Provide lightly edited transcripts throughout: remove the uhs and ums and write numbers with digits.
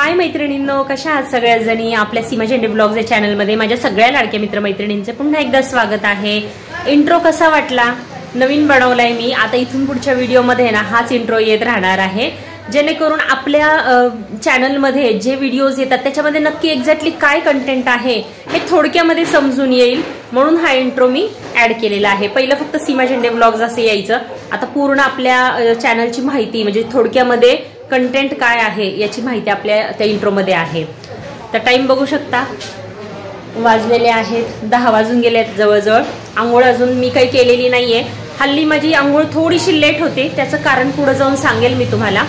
हाय मैत्रिणींनो, कशा आहात सगळ्याजणी। आपल्या सीमा झेंडे ब्लॉग्स या चॅनलमध्ये माझ्या सगळ्या लाडक्या मित्रमैत्रिणींचे पुन्हा एकदा स्वागत आहे। इंट्रो कसा वाटला? नवीन बनवलाय मी। आता इथून पुढच्या व्हिडिओमध्ये ना हाच इंट्रो येत राहणार आहे, जेणेकरून आपल्या चॅनलमध्ये जे व्हिडिओज येतात त्याच्यामध्ये नक्की एक्झॅक्टली काय कंटेंट आहे हे थोडक्यामध्ये समजून येईल, म्हणून हा इंट्रो मी ऍड केलेला आहे। पहिलं फक्त सीमा झेंडे ब्लॉग्स असे यायचं, आता पूर्ण आपल्या चॅनलची माहिती म्हणजे थोडक्यामध्ये कंटेंट काय आहे याची माहिती आपल्या त्या इंट्रोमध्ये आहे। तर टाइम बघू शकता, वाजलेले आहेत 10 वाजून गेले आहेत जवळजवळ। आंघोळ अजून मी काही केलेली नाहीये। हल्ली माझी आंघोळ थोडीशी लेट होते, त्याचं कारण पुढे जाऊन सांगेल मी तुम्हाला।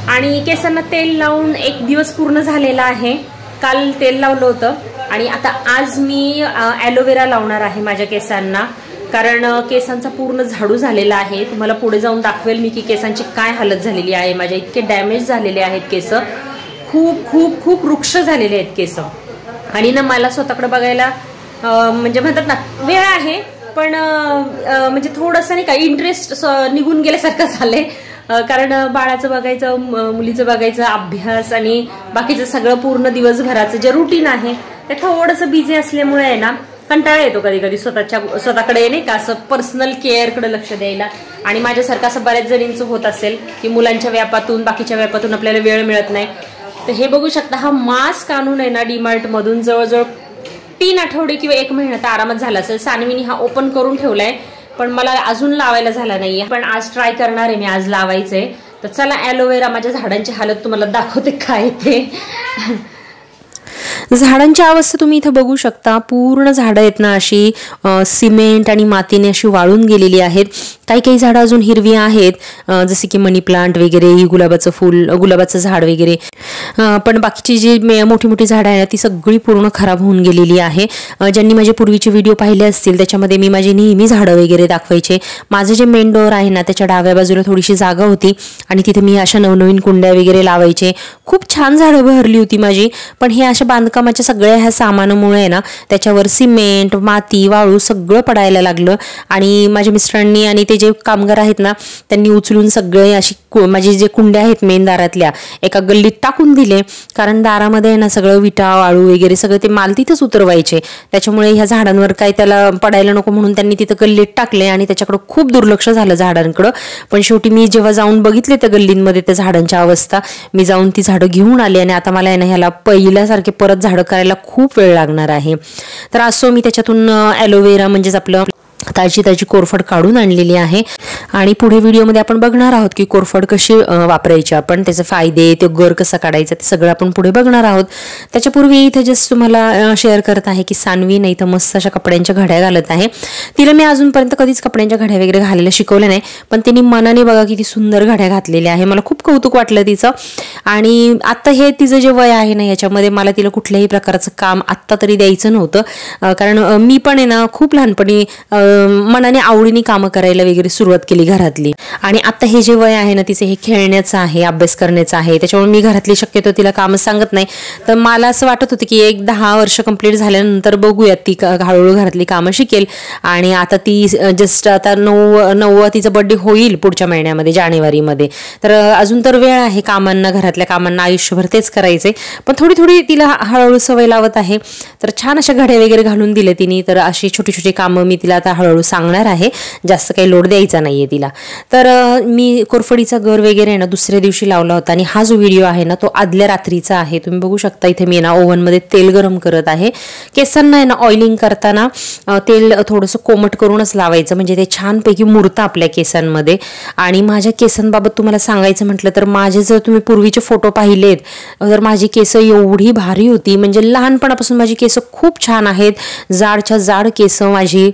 आणि केसांना तेल लावून एक दिवस पूर्ण झालेला आहे। काल तेल लावलं होतं आणि आता आज मी ॲलोवेरा लावणार आहे माझ्या केसांना, कारण केसांचा पूर्ण झाडू झालेला आहे। तुम्हाला पुढे जाऊन दाखवेल मी की केसांची काय हालत झालेली आहे। माझे इतके डॅमेज झालेले आहेत केस, खूप खूप खूप वृक्ष झालेले आहेत केस। आणि ना मला स्वतःकडे बघायला म्हणजे म्हणतात ना वेळ आहे, पण म्हणजे थोडंसं नाही का इंटरेस्ट निघून गेल्यासारखं झालंय, कारण बाळाचं बघायचं, मुलीचं बघायचं, अभ्यास आणि बाकीचं सगळं पूर्ण दिवसभराचं जे रुटीन आहे ते थोडंसं बिझी असल्यामुळे आहे ना कंटाळा येतो कधी कधी स्वतःकडे नाही का असं पर्सनल केअरकडे लक्ष द्यायला। आणि माझ्यासारखं असं बऱ्याच जणींचं होत असेल की मुलांच्या व्यापातून बाकीच्या व्यापातून आपल्याला वेळ मिळत नाही। तर हे बघू शकता, हा मास्क आणून आहे ना डीमार्ट मधून जवळजवळ 3 आठवडे किंवा 1 महिना तर आरामात झाला असेल। सानवीने हा ओपन करून ठेवलाय, पण मला अजून लावायला झाला नाहीये, पण आज ट्राय करणार आहे मी, आज लावायचंय। तर चला ॲलोवेरा माझ्या झाडांची हालत तुम्हाला दाखवते काय ते। झाडांची अवस्था तुम्ही इथे बघू शकता, पूर्ण झाडं आहेत ना अशी सिमेंट आणि मातीने अशी वाळून गेलेली आहेत। काही काही झाडं अजून हिरवी आहेत, जसे की मनी प्लांट वगैरे, गुलाबाचं फूल, गुलाबाचं झाड वगैरे, पण बाकीची जी मोठी मोठी झाडं आहेत ती सगळी पूर्ण खराब होऊन गेलेली आहे। ज्यांनी माझे पूर्वीचे व्हिडिओ पाहिले असतील त्याच्यामध्ये मी माझी नेहमी झाडं वगैरे दाखवायचे। माझं जे मेन डोअर आहे ना त्याच्या डाव्या बाजूला थोडीशी जागा होती आणि तिथे मी अशा नवनवीन कुंड्या वगैरे लावायचे। खूप छान झाडं बहरली होती माझी, पण हे अशा बांधकामाच्या सगळ्या ह्या सामानामुळे ना त्याच्यावर सिमेंट, माती, वाळू सगळं पडायला लागलं। आणि माझ्या मिस्टरांनी आणि ते जे कामगार आहेत ना त्यांनी उचलून सगळे अशी माझी जे कुंड्या आहेत मेन दारातल्या एका गल्लीत टाकून दिले, कारण दारामध्ये ना सगळं विटा, वाळू वगैरे सगळं ते माल तिथंच उतरवायचे। त्याच्यामुळे ह्या झाडांवर काय त्याला पडायला नको म्हणून त्यांनी तिथं गल्लीत टाकले आणि त्याच्याकडे खूप दुर्लक्ष झालं झाडांकडं। पण शेवटी मी जेव्हा जाऊन बघितले त्या गल्लींमध्ये त्या झाडांच्या अवस्था, मी जाऊन ती झाडं घेऊन आले आणि आता मला ना ह्याला पहिल्यासारखे परत झाडं करायला खूप वेळ लागणार आहे। तर असो मी त्याच्यातून ॲलोवेरा म्हणजेच आपलं ताजी कोरफड काढून आणलेली आहे आणि पुढे व्हिडिओमध्ये आपण बघणार आहोत की कोरफड कशी वापरायची, आपण त्याचे फायदे, ते गर कसा काढायचा ते सगळं आपण पुढे बघणार आहोत। त्याच्यापूर्वी इथे जस्ट तुम्हाला शेअर करत आहे की सानवी नाही तर मस्त अशा कपड्यांच्या घड्या घालत आहे। तिला मी अजूनपर्यंत कधीच कपड्यांच्या घड्या वगैरे घालायला शिकवल्या नाही, पण तिने मनाने बघा किती सुंदर घड्या घातलेल्या आहे। मला खूप कौतुक वाटलं तिचं। आणि आता हे तिचं जे वय आहे ना याच्यामध्ये मला तिला कुठल्याही प्रकारचं काम आत्ता तरी द्यायचं नव्हतं, कारण मी पण आहे ना खूप लहानपणी मनाने आवडीने कामं करायला वगैरे सुरुवात केली घरातली। आणि आता हे जे वय आहे ना तिचे हे खेळण्याचं आहे, अभ्यास करण्याचं आहे, त्याच्यामुळे मी घरातली शक्यतो तिला कामं सांगत नाही। तर मला असं वाटत होतं की एक 10 वर्ष कंप्लीट झाल्यानंतर बघूयात ती हळूहळू घरातली कामं शिकेल। आणि आता ती जस्ट आता 9वा तिचा बर्थडे होईल पुढच्या महिन्यामध्ये, जानेवारीमध्ये। तर अजून तर वेळ आहे कामांना, घरातल्या कामांना आयुष्यभर तेच करायचे, पण थोडी थोडी तिला हळूहळू सवय लावत आहे। तर छान अशा घड्या वगैरे घालून दिले तिने, तर अशी छोटी छोटी कामं मी तिला आता हळूहळू सांगणार आहे, जास्त काही लोड द्यायचा नाहीये तिला। तर मी कोरफडीचा गर वगैरे ना दुसऱ्या दिवशी लावला होता आणि हा जो व्हिडिओ आहे ना तो आदल्या रात्रीचा आहे। तुम्ही बघू शकता इथे मी ना ओव्हनमध्ये तेल गरम करत आहे। केसांना आहे ना ऑइलिंग करताना तेल थोडंसं कोमट करूनच लावायचं, म्हणजे ते छानपैकी मुरतं आपल्या केसांमध्ये। आणि माझ्या केसांबाबत तुम्हाला सांगायचं म्हटलं तर माझे जर तुम्ही पूर्वीचे फोटो पाहिलेत तर माझी केस एवढी भारी होती, म्हणजे लहानपणापासून माझी केस खूप छान आहेत, जाडच्या जाड केस माझी,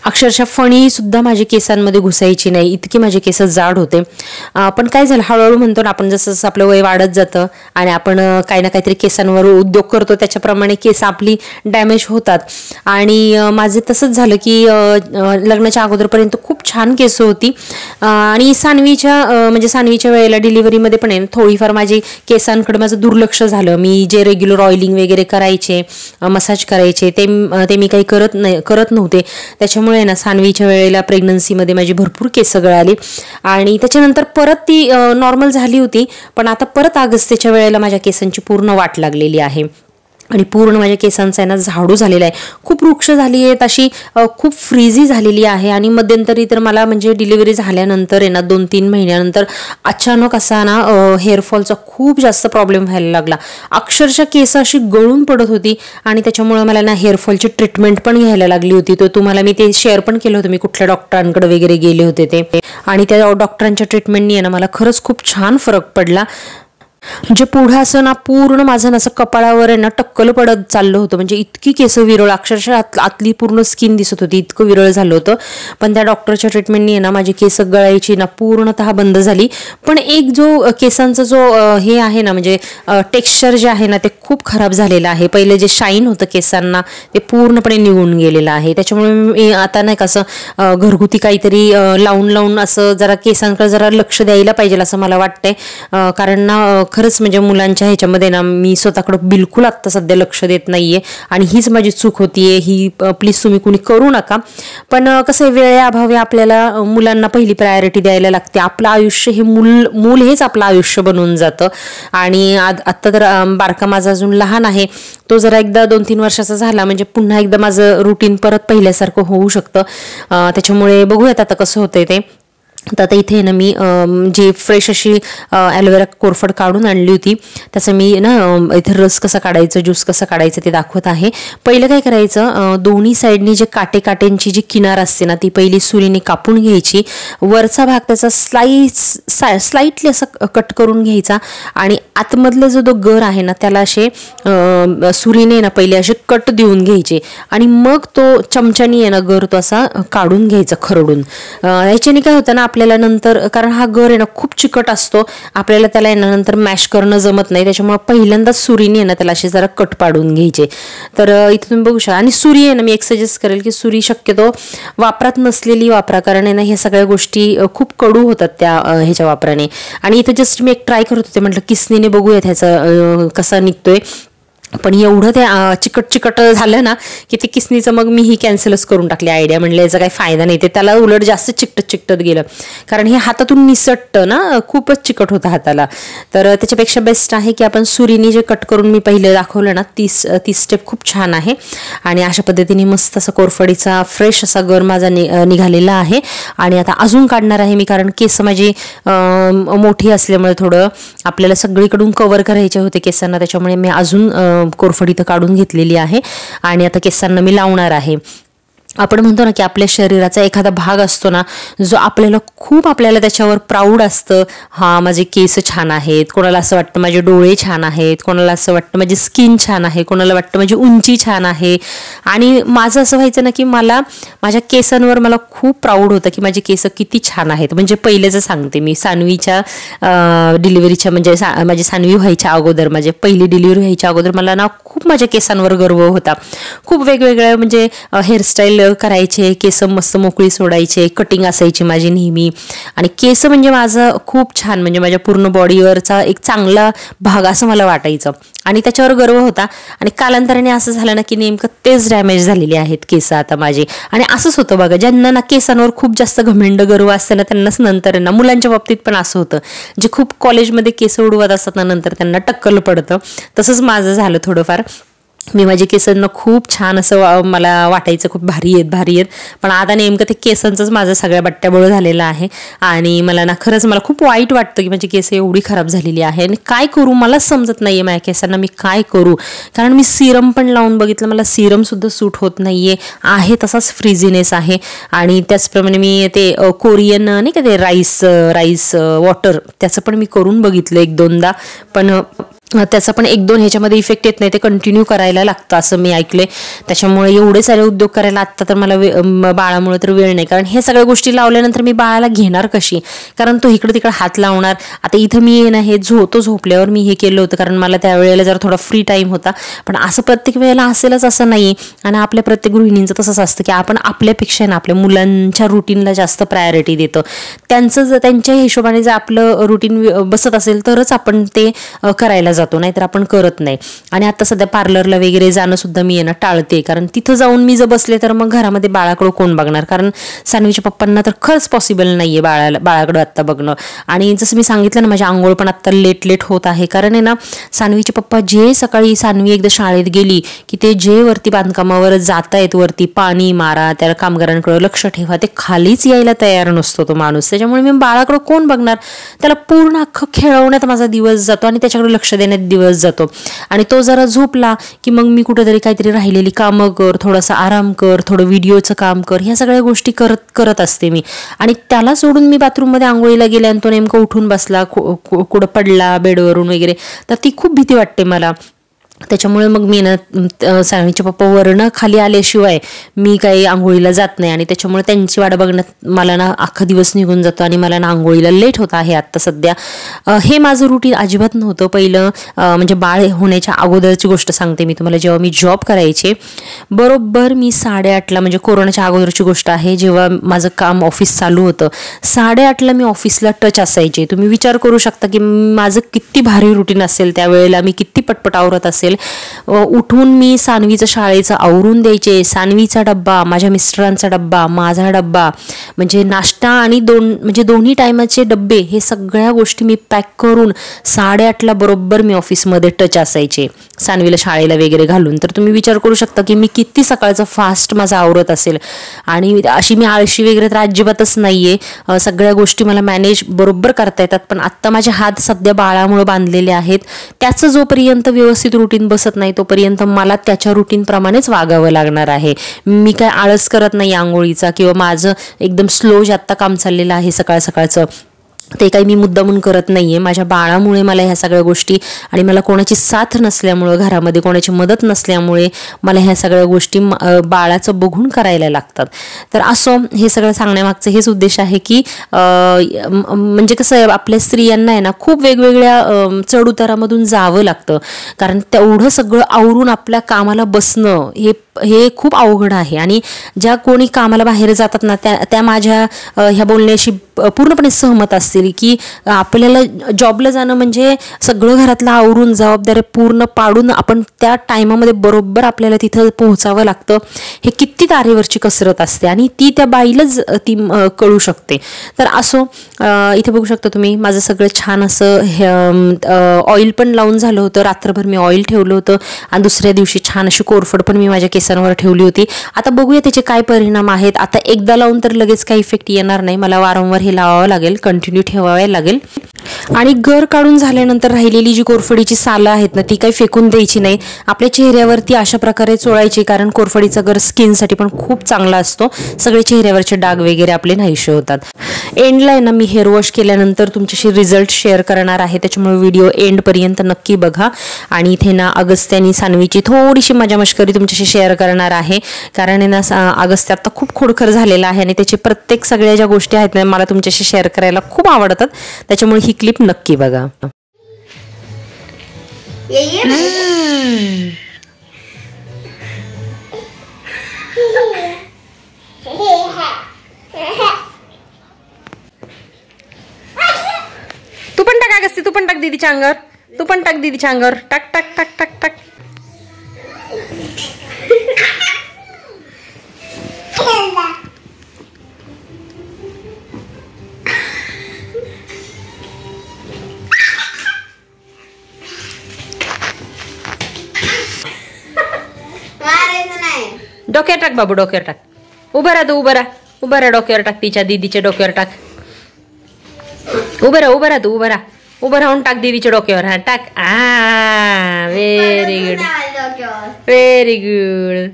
अक्षरशः फणी सुद्धा माझ्या केसांमध्ये घुसायची नाही, इतके माझे केस जाड होते। पण काय झालं, हळूहळू म्हणतो ना आपण, जसं जसं आपलं वय वाढत जातं आणि आपण काही ना काहीतरी केसांवर उद्योग करतो त्याच्याप्रमाणे केस आपली डॅमेज होतात। आणि माझे तसंच झालं की लग्नाच्या अगोदरपर्यंत खूप छान केस होती आणि सानवीच्या वेळेला डिलिव्हरीमध्ये पण आहे थोडीफार माझी केसांकडे माझं दुर्लक्ष झालं। मी जे रेग्युलर ऑइलिंग वगैरे करायचे, मसाज करायचे ते मी काही करत नव्हते, त्याच्यामुळे त्याच्यामुळे ना सानवीच्या वेळेला प्रेग्नन्सीमध्ये माझी भरपूर केस गळाली आणि त्याच्यानंतर परत ती नॉर्मल झाली होती, पण आता परत ऑगस्टच्या वेळेला माझ्या केसांची पूर्ण वाट लागलेली आहे आणि पूर्ण माझ्या केसांचा आहे ना झाडू झालेला आहे, खूप वृक्ष झाली आहेत, अशी खूप फ्रीझी झालेली आहे. आणि मध्यंतरी तर मला म्हणजे डिलिव्हरी झाल्यानंतर आहे ना 2-3 महिन्यानंतर अचानक असा ना हेअरफॉलचा खूप जास्त प्रॉब्लेम व्हायला लागला. अक्षरशः केस अशी गळून पडत होती आणि त्याच्यामुळे मला ना हेअरफॉलची ट्रीटमेंट पण घ्यायला लागली होती. तर तुम्हाला मी ते शेअर पण केलं होतं, मी कुठल्या डॉक्टरांकडे वगैरे गेले होते ते, आणि त्या डॉक्टरांच्या ट्रीटमेंटनी आहे ना मला खरंच खूप छान फरक पडला. म्हणजे पुढं असं ना पूर्ण माझं असं कपाळावर आहे ना टक्कल पडत चाललं होतं, म्हणजे इतकी केस विरळ, अक्षरशः आतली पूर्ण स्किन दिसत होती, इतकं विरळ झालं होतं. पण त्या डॉक्टरच्या ट्रीटमेंटनी आहे ना माझी केस गळायची ना पूर्णतः बंद झाली. पण एक जो केसांचा जो हे आहे ना म्हणजे टेक्स्चर जे आहे ना ते खूप खराब झालेलं आहे. पहिले जे शाईन होतं केसांना ते पूर्णपणे निघून गेलेलं आहे. त्याच्यामुळे मी आता नाही कसं घरगुती काहीतरी लावून असं जरा केसांकडे जरा लक्ष द्यायला पाहिजे असं मला वाटतंय. कारण ना खरंच म्हणजे मुलांच्या ह्याच्यामध्ये ना मी स्वतःकडे बिलकुल आत्ता सध्या लक्ष देत नाहीये आणि हीच माझी चूक होतीये. ही प्लीज तुम्ही कुणी करू नका. पण कसं वेळेअभावी आपल्याला मुलांना पहिली प्रायोरिटी द्यायला लागते. आपलं आयुष्य हे मूल हेच आपलं आयुष्य बनून जातं. आणि आत्ता तर बारका माझा अजून लहान आहे, तो जरा एकदा 2-3 वर्षाचा झाला म्हणजे पुन्हा एकदा माझं रुटीन परत पहिल्यासारखं होऊ शकतं. त्याच्यामुळे बघूयात आता कसं होतंय ते. तर आता इथे ना मी जी फ्रेश अशी ॲलोवेरा कोरफड काढून आणली होती, त्याचं मी ना इथे रस कसा काढायचं, ज्यूस कसा काढायचं ते दाखवत आहे. पहिलं काय करायचं, दोन्ही साईडनी जे काटेंची जी किनार असते ना ती पहिली सुरीने कापून घ्यायची. वरचा भाग त्याचा स्लाइटली असा कट करून घ्यायचा आणि आतमधला जो गर आहे ना त्याला असे सुरीने ना पहिले असे कट देऊन घ्यायचे आणि मग तो चमच्यानी आहे ना गर तो असा काढून घ्यायचा खरडून. याच्याने काय होतं ना आपल्याला नंतर, कारण हा गर आहे ना खूप चिकट असतो, आपल्याला त्याला नंतर मॅश करणं जमत नाही. त्याच्यामुळे पहिल्यांदा सुरीने ना त्याला असे जरा कट पाडून घ्यायचे. तर इथे तुम्ही बघू शकता. आणि सुरी आहे ना मी एक सजेस्ट करेल की सुरी शक्यतो वापरात नसलेली वापरा, कारण आहे ना ह्या सगळ्या गोष्टी खूप कडू होतात त्या ह्याच्या वापराने. आणि इथे जस्ट मी एक ट्राय करत होते, म्हटलं किसनीने बघूयात ह्याचा कसा निघतोय. पण एवढं ते चिकट झालं ना की ते किसनीचं मग मी ही कॅन्सलच करून टाकली आयडिया. म्हणलं याचा काही फायदा नाही, ते त्याला उलट जास्त चिकटत गेलं, कारण हे हातातून निसटतं ना, खूपच चिकट होतं हाताला. तर त्याच्यापेक्षा बेस्ट आहे की आपण सुरीने जे कट करून मी पहिले दाखवलं ना ती स्टेप खूप छान आहे. आणि अशा पद्धतीने मस्त असा कोरफडीचा फ्रेश असा गर माझा निघालेला आहे. आणि आता अजून काढणार आहे मी, कारण केस माझी मोठी असल्यामुळे थोडं आपल्याला सगळीकडून कव्हर करायचे होते केसांना, त्याच्यामुळे मी अजून कोरफड इथं काढून घेतलेली आहे. आणि आता केसांना मी लावणार आहे. आपण म्हणतो ना की आपल्या शरीराचा एखादा भाग असतो ना जो आपल्याला त्याच्यावर प्राऊड असतं. हा माझे केस छान आहेत, कोणाला असं वाटतं माझे डोळे छान आहेत, कोणाला असं वाटतं माझी स्किन छान आहे, कोणाला वाटतं माझी उंची छान आहे. आणि माझं असं व्हायचं ना की माझ्या केसांवर मला खूप प्राऊड होतं की माझे केस किती छान आहेत. म्हणजे पहिलेच सांगते मी, सानवीच्या डिलिव्हरीच्या म्हणजे माझी सानवी व्हायच्या अगोदर, माझी पहिली डिलिव्हरी व्हायच्या अगोदर मला ना खूप माझ्या केसांवर गर्व होता. खूप वेगवेगळ्या म्हणजे हेअरस्टाईल करायचे, केस मस्त मोकळी सोडायचे, कटिंग असायची माझी नेहमी. आणि केस म्हणजे माझं खूप छान, म्हणजे माझ्या पूर्ण बॉडीवरचा एक चांगला भाग असं मला वाटायचं आणि त्याच्यावर गर्व होता. आणि कालांतराने असं झालं ना की नेमकं तेच डॅमेज झालेली आहेत केस आता माझी. आणि असंच होतं बघा, ज्यांना ना केसांवर खूप जास्त घमेंड गर्व असतं ना त्यांनाच नंतर ना, मुलांच्या बाबतीत पण असं होतं, जे खूप कॉलेजमध्ये केस उडवत असतात ना नंतर त्यांना टक्कल पडतं. तसंच माझं झालं थोडंफार. मी माझे केसांना खूप छान असं मला वाटायचं, खूप भारी आहेत. पण आता नेमकं ते केसांचंच माझं सगळ्या बट्ट्याबोळ झालेलं आहे. आणि मला ना खरंच मला खूप वाईट वाटतं की माझी केस एवढी खराब झालेली आहे. आणि काय करू मलाच समजत नाहीये, माझ्या केसांना मी काय करू. कारण मी सिरम पण लावून बघितलं, मला सिरमसुद्धा सूट होत नाहीये, आहे तसाच फ्रीझीनेस आहे. आणि त्याचप्रमाणे मी ते कोरियन नाही का ते राईस वॉटर, त्याचं पण मी करून बघितलं 1-2दा, पण त्याचा पण 1-2 ह्याच्यामध्ये इफेक्ट येत नाही, ते कंटिन्यू करायला लागतं असं मी ऐकले. त्याच्यामुळे एवढे सारे उद्योग करायला आत्ता तर मला बाळामुळे तर वेळ नाही, कारण हे सगळ्या गोष्टी लावल्यानंतर मी बाळाला घेणार कशी, कारण तो इकडे तिकडे हात लावणार. आता इथं मी ना हे झोपल्यावर मी हे केलं होतं, कारण मला त्यावेळेला जरा थोडा फ्री टाईम होता. पण असं प्रत्येक वेळेला असेलच असं नाही. आणि आपल्या प्रत्येक गृहिणींचं तसंच असतं की आपण आपल्यापेक्षा ना आपल्या मुलांच्या रुटीनला जास्त प्रायोरिटी देतो. त्यांच्या हिशोबाने जर आपलं रुटीन बसत असेल तरच आपण ते करायला जातो, नाहीतर आपण करत नाही. आणि आता सध्या पार्लरला वगैरे जाणं सुद्धा मी ना टाळते, कारण तिथं जाऊन मी जर बसले तर मग घरामध्ये बाळाकडं कोण बघणार, कारण सानवीच्या पप्पांना तर खरंच पॉसिबल नाहीये बाळाकडं आत्ता बघणं. आणि जसं मी सांगितलं ना, माझी आंघोळ पण आत्ता लेट होत आहे, कारण आहे ना सानवीचे पप्पा जे सकाळी सानवी एकदा शाळेत गेली की ते जे वरती बांधकामावर जातायत, वरती पाणी मारा, त्या कामगारांकडे लक्ष ठेवा, ते खालीच यायला तयार नसतो तो माणूस. त्याच्यामुळे मी बाळाकडे कोण बघणार, त्याला पूर्ण अख्खं खेळवण्यात माझा दिवस जातो आणि त्याच्याकडे लक्ष देण्यात दिवस जातो. आणि तो जरा झोपला की मग मी कुठेतरी काहीतरी राहिलेली कामं कर, थोडासा आराम कर, थोडं व्हिडिओचं काम कर, ह्या सगळ्या गोष्टी करत असते मी. आणि त्याला सोडून मी बाथरूममध्ये आंघोळीला गेले आणि तो नेमकं उठून बसला, कुठं पडला बेडवरून वगैरे, तर ती खूप भीती वाटते मला. त्याच्यामुळे मग मी ना सानवीच्या पप्पा वरनं खाली आल्याशिवाय मी काही आंघोळीला जात नाही. आणि त्याच्यामुळे त्यांची वाट बघण्यात मला ना अख्खा दिवस निघून जातो आणि मला ना आंघोळीला लेट होत आहे आत्ता सध्या. हे माझं रुटीन अजिबात नव्हतं पहिलं. म्हणजे बाळ होण्याच्या अगोदरची गोष्ट सांगते मी तुम्हाला. जेव्हा मी जॉब करायचे, बरोबर मी 8:30ला, म्हणजे कोरोनाच्या अगोदरची गोष्ट आहे, जेव्हा माझं काम ऑफिस चालू होतं, 8:30ला मी ऑफिसला टच असायचे. तुम्ही विचार करू शकता की माझं किती भारी रुटीन असेल, त्यावेळेला मी किती पटपट आवरत असेल. उठून मी सानवीचं शाळेचं आवरून द्यायचे, सानवीचा डब्बा, माझ्या मिस्टरांचा डब्बा, माझा डब्बा, म्हणजे नाश्ता आणि म्हणजे दोन्ही टायमाचे डब्बे, हे सगळ्या गोष्टी मी पॅक करून 8:30ला बरोबर मी ऑफिसमध्ये टच असायचे, सानवीला शाळेला वगैरे घालून. तर तुम्ही विचार करू शकता की मी किती सकाळचं फास्ट माझं आवरत असेल. आणि अशी मी आळशी वगैरे तर अजिबातच नाहीये, सगळ्या गोष्टी मला मॅनेज बरोबर करता येतात. पण आत्ता माझे हात सध्या बाळामुळे बांधलेले आहेत. त्याचं जोपर्यंत व्यवस्थित रुटीन बसत नाही तोपर्यंत मला त्याच्या रुटीन प्रमाणेच वागावं लागणार आहे. मी काय आळस करत नाही आंघोळीचा, किंवा माझं एकदम स्लो आत्ता काम चाललेलं आहे सकाळचं, ते काही मी मुद्दामून करत नाहीये. माझ्या बाळामुळे मला ह्या सगळ्या गोष्टी, आणि मला कोणाची साथ नसल्यामुळं, घरामध्ये कोणाची मदत नसल्यामुळे मला ह्या सगळ्या गोष्टी बाळाचं बघून करायला लागतात. तर असो, हे सगळं सांगण्यामागचं हेच उद्देश आहे की म्हणजे कसं आहे, आपल्या स्त्रियांना आहे ना खूप वेगवेगळ्या चढउतारामधून जावं लागतं, कारण तेवढं सगळं आवरून आपल्या कामाला बसणं हे खूप अवघड आहे. आणि ज्या कोणी कामाला बाहेर जातात ना, त्या माझ्या ह्या बोलण्याशी पूर्णपणे सहमत असतील की आपल्याला जॉबला जाणं म्हणजे सगळं घरातलं आवरून, जबाबदारी पूर्ण पाडून आपण त्या टायमामध्ये बरोबर आपल्याला तिथं पोहोचावं लागतं. हे किती तारेवरची कसरत असते आणि ती त्या बाईलाच ती कळू शकते. तर असो, इथे बघू शकता तुम्ही, माझं सगळं छान असं ऑइल पण लावून झालं होतं. रात्रभर मी ऑइल ठेवलं होतं आणि दुसऱ्या दिवशी छान अशी कोरफड पण मी माझ्या केसांवर ठेवली होती. आता बघूया त्याचे काय परिणाम आहेत. आता एकदा लावून तर लगेच काही इफेक्ट येणार नाही, मला वारंवार हे लावावं लागेल, कंटिन्यू ठेवावे लागेल. आणि गर काढून झाल्यानंतर राहिलेली जी कोरफडीची सालं आहेत ना, ती काही फेकून द्यायची नाही, आपल्या चेहऱ्यावरती अशा प्रकारे चोळायची, कारण कोरफडीचा गर स्किनसाठी पण खूप चांगला असतो. सगळे चेहऱ्यावरचे डाग वगैरे आपले नाहीसे होतात. एंडला आहे ना मी हेअर वॉश केल्यानंतर तुमच्याशी रिझल्ट शेअर करणार आहे, त्याच्यामुळे व्हिडिओ एंडपर्यंत नक्की बघा. आणि इथे ना अगस्त्य आणि सानवीची थोडीशी मजा मस्करी तुमच्याशी शेअर करणार आहे, कारण आहे ना अगस्त्य आता खूप खोडकर झालेला आहे आणि त्याची प्रत्येक सगळ्या ज्या गोष्टी आहेत ना मला तुमच्याशी शेअर करायला खूप आवडतात. त्याच्यामुळे ही क्लिप नक्की बघा. तू पण टाक अगस्ती, तू पण टाक दीदीच्या अंगावर, तू पण टाक दीदीच्या अंगावर, टाक टाक टाक टाक टाक. डोक्यावर टाक बाबू, डोक्यावर टाक. उभं राहा, तू उभं राहा, उभं राहा, डोक्यावर टाक, तिच्या दीदीच्या डोक्यावर टाक. उभं राहा, उभं राहा, तू उभं राहा, उभं राहून टाक दीदीच्या डोक्यावर. हा टाक. Very good, very good,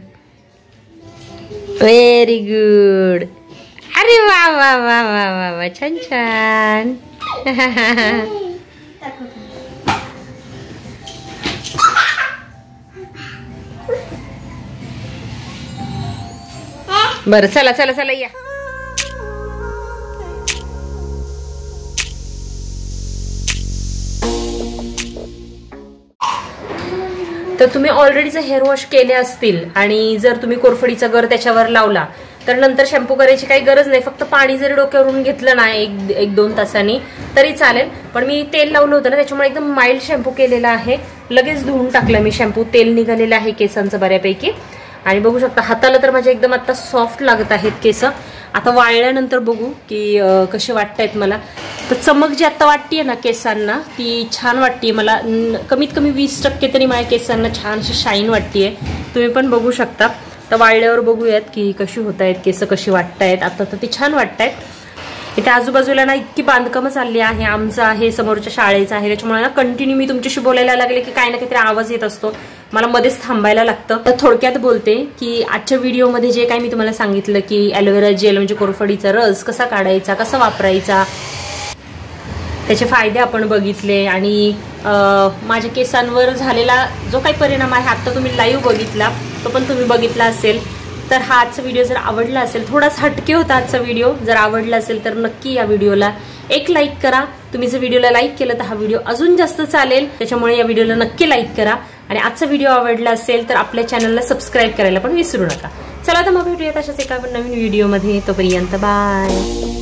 very good. अरे वा वा वा वा वा वा, छान छान. बरं, चला चला चला या. तर तुम्ही ऑलरेडी जर हेअर वॉश केले असतील आणि जर तुम्ही कोरफडीचा गर त्याच्यावर लावला तर नंतर शॅम्पू करायची काही गरज नाही, फक्त पाणी जरी डोक्यावरून घेतलं ना 1-2 तासांनी तरी चालेल. पण मी तेल लावलं होतं ना त्याच्यामुळे एकदम माइल्ड शॅम्पू केलेला आहे. लगेच धुवून टाकलं मी शॅम्पू, तेल निघालेलं आहे केसांचं बऱ्यापैकी. आणि बघू शकता हाताला तर माझ्या एकदम आता सॉफ्ट लागत आहेत केस. आता वाळल्यानंतर बघू की कसे वाटतायत मला. तर चमक जी आता वाटतीये ना केसांना ती छान वाटतीये मला. कमीत कमी 20% तरी माझ्या केसांना छान अशी शाईन वाटतीये. तुम्ही पण बघू शकता. तर वाळल्यावर बघूयात की कशी होत आहेत केस, कशी वाटतायत. आता तर ती छान वाटतायत. इथे आजूबाजूला ना इतकी बांधकामं चालली आहे, आमचं आहे, समोरच्या शाळेचं आहे. त्याच्यामुळे ना कंटिन्यू मी तुमच्याशी बोलायला लागले की काही ना काहीतरी आवाज येत असतो, मला मध्येच थांबायला लागतं. तर थोडक्यात बोलते की आजच्या व्हिडिओमध्ये जे काही मी तुम्हाला सांगितलं की ॲलोवेरा जेल म्हणजे कोरफडीचा रस कसा काढायचा, कसा वापरायचा, त्याचे फायदे आपण बघितले. आणि माझ्या केसांवर झालेला जो काही परिणाम आहे आता तुम्ही लाईव्ह बघितला, तो पण तुम्ही बघितला असेल. तर हा आजचा व्हिडिओ जर आवडला असेल, थोडाच हटके होता आजचा व्हिडिओ, जर आवडला असेल तर नक्की या व्हिडिओला एक लाईक करा. तुम्ही जर व्हिडिओला लाईक केलं तर हा व्हिडिओ अजून जास्त चालेल, त्याच्यामुळे या व्हिडिओला नक्की लाईक करा. आणि आजचा व्हिडिओ आवडला असेल तर आपल्या चॅनलला सबस्क्राईब करायला पण विसरू नका. चला तर मग भेटूयात अशाच एका नवीन व्हिडिओमध्ये. तोपर्यंत बाय.